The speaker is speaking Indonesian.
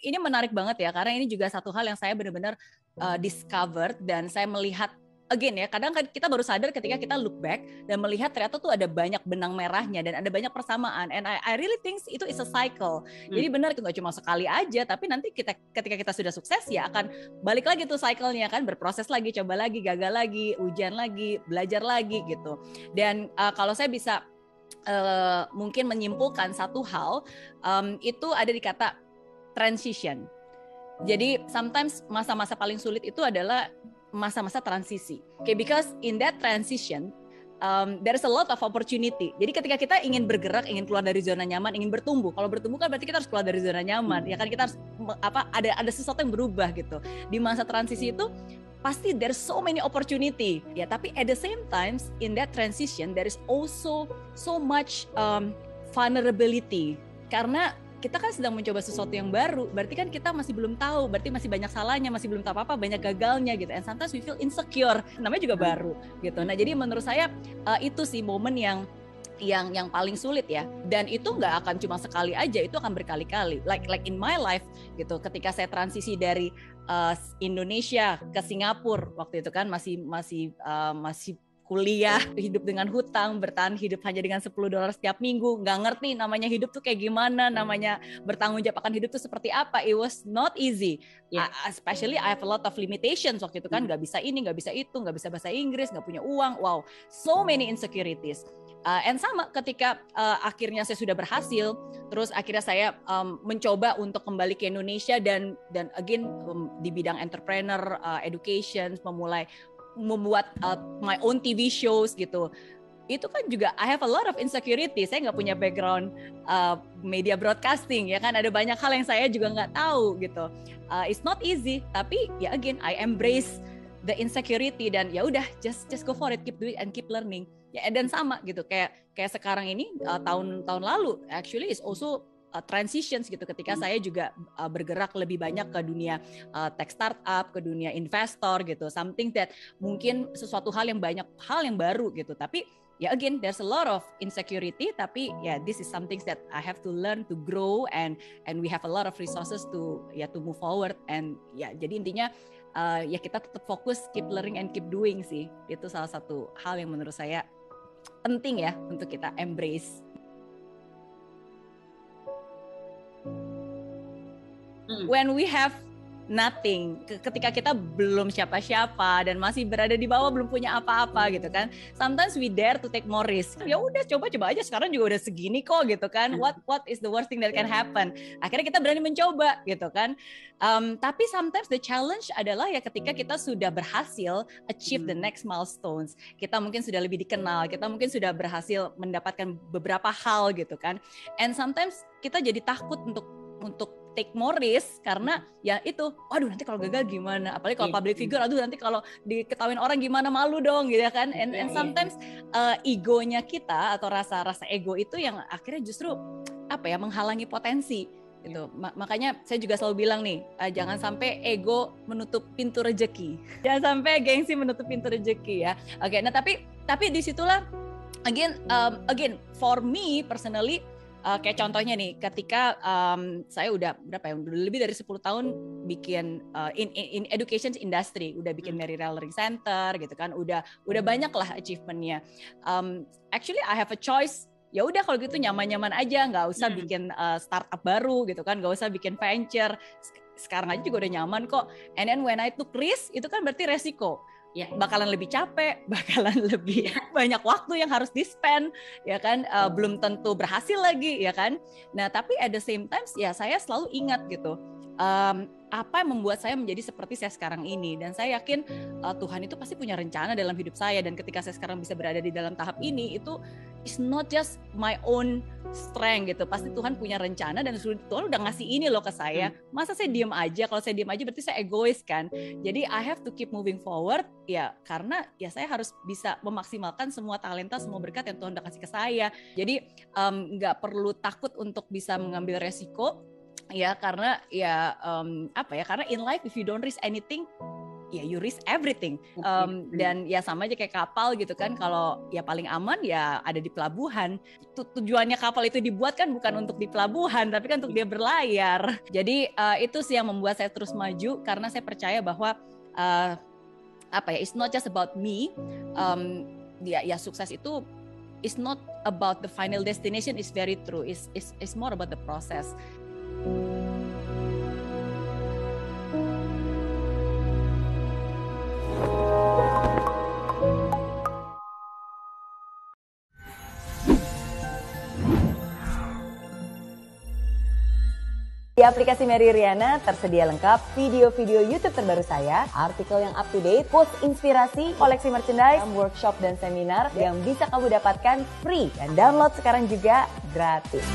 ini menarik banget ya, karena ini juga satu hal yang saya benar-benar discovered, dan saya melihat again ya, kadang kan kita baru sadar ketika kita look back dan melihat ternyata tuh ada banyak benang merahnya dan ada banyak persamaan. And I really think itu is a cycle. Jadi benar, itu nggak cuma sekali aja, tapi nanti ketika kita sudah sukses ya akan balik lagi tuh cycle-nya kan, berproses lagi, coba lagi, gagal lagi, ujian lagi, belajar lagi gitu. Dan kalau saya bisa mungkin menyimpulkan satu hal, itu ada di kata transition. Jadi sometimes masa-masa paling sulit itu adalah masa-masa transisi. Okay, because in that transition there is a lot of opportunity. Jadi ketika kita ingin bergerak, ingin keluar dari zona nyaman, ingin bertumbuh. Kalau bertumbuh kan berarti kita harus keluar dari zona nyaman. Ya kan, kita harus ada sesuatu yang berubah gitu. Di masa transisi itu pasti there's so many opportunity. Ya, tapi at the same time in that transition there is also so much vulnerability. Karena kita kan sedang mencoba sesuatu yang baru, berarti kan kita masih belum tahu, berarti masih banyak salahnya, masih belum tahu apa-apa, banyak gagalnya gitu. And sometimes we feel insecure, namanya juga baru gitu. Nah, jadi menurut saya itu sih momen yang paling sulit ya. Dan itu nggak akan cuma sekali aja, itu akan berkali-kali. Like in my life gitu, ketika saya transisi dari Indonesia ke Singapura waktu itu kan masih kuliah, hidup dengan hutang, bertahan hidup hanya dengan $10 setiap minggu, nggak ngerti namanya hidup tuh kayak gimana, namanya bertanggung jawab akan hidup tuh seperti apa. It was not easy. Especially I have a lot of limitations waktu itu kan, nggak bisa ini, nggak bisa itu, nggak bisa bahasa Inggris, nggak punya uang. Wow, so many insecurities. And sama ketika akhirnya saya sudah berhasil, terus akhirnya saya mencoba untuk kembali ke Indonesia dan again di bidang entrepreneur, education, membuat my own TV shows gitu. Itu kan juga I have a lot of insecurity. Saya nggak punya background media broadcasting ya kan, ada banyak hal yang saya juga nggak tahu gitu. It's not easy, tapi ya again I embrace the insecurity dan ya udah just go for it, keep doing and keep learning. Ya, dan sama gitu kayak sekarang ini tahun lalu actually is also transitions gitu, ketika saya juga bergerak lebih banyak ke dunia tech startup, ke dunia investor gitu, something that mungkin sesuatu hal yang baru gitu, tapi ya again there's a lot of insecurity, tapi ya this is something that I have to learn to grow and we have a lot of resources to move forward. And ya jadi intinya ya kita tetap fokus, keep learning and keep doing sih, itu salah satu hal yang menurut saya penting ya untuk kita embrace. When we have nothing, ketika kita belum siapa-siapa dan masih berada di bawah, belum punya apa-apa gitu kan, sometimes we dare to take more risk. Ya udah coba aja, sekarang juga udah segini kok gitu kan, what is the worst thing that can happen, akhirnya kita berani mencoba gitu kan. Tapi sometimes the challenge adalah ya ketika kita sudah berhasil achieve the next milestones, kita mungkin sudah lebih dikenal, kita mungkin sudah berhasil mendapatkan beberapa hal gitu kan, and sometimes kita jadi takut untuk take more risk karena ya itu, waduh nanti kalau gagal gimana, apalagi kalau public figure, aduh nanti kalau diketahuin orang gimana, malu dong gitu ya kan. And sometimes egonya kita atau rasa ego itu yang akhirnya justru menghalangi potensi gitu. Makanya saya juga selalu bilang nih, jangan sampai ego menutup pintu rejeki, jangan sampai gengsi menutup pintu rejeki ya. Oke, nah tapi disitulah again for me personally, kayak contohnya nih, ketika saya udah lebih dari 10 tahun bikin in education industry, udah bikin Mary Raleigh Center gitu kan, udah banyak lah achievementnya. Actually I have a choice, ya udah kalau gitu nyaman-nyaman aja, nggak usah bikin startup baru gitu kan, nggak usah bikin venture, sekarang aja juga udah nyaman kok. And then when I took risk, itu kan berarti resiko. Ya, bakalan lebih capek, bakalan lebih banyak waktu yang harus di-spend, ya kan, belum tentu berhasil lagi, ya kan. Nah, tapi at the same time, ya saya selalu ingat gitu, apa yang membuat saya menjadi seperti saya sekarang ini. Dan saya yakin Tuhan itu pasti punya rencana dalam hidup saya, dan ketika saya sekarang bisa berada di dalam tahap ini, itu it's not just my own strength gitu, pasti Tuhan punya rencana dan Tuhan udah ngasih ini loh ke saya. Masa saya diem aja? Kalau saya diem aja berarti saya egois kan. Jadi I have to keep moving forward ya, karena ya saya harus bisa memaksimalkan semua talenta, semua berkat yang Tuhan udah kasih ke saya. Jadi nggak perlu takut untuk bisa mengambil resiko ya, karena ya karena in life if you don't risk anything, ya you risk everything. Dan ya sama aja kayak kapal gitu kan, kalau ya paling aman ya ada di pelabuhan. Tujuannya kapal itu dibuat kan bukan untuk di pelabuhan, tapi kan untuk dia berlayar. Jadi itu sih yang membuat saya terus maju, karena saya percaya bahwa it's not just about me. Ya sukses itu is not about the final destination, is very true. It's more about the process. Di aplikasi Mary Riana tersedia lengkap video-video YouTube terbaru saya, artikel yang up to date, quotes inspirasi, koleksi merchandise, workshop dan seminar yang bisa kamu dapatkan free dan download sekarang juga gratis.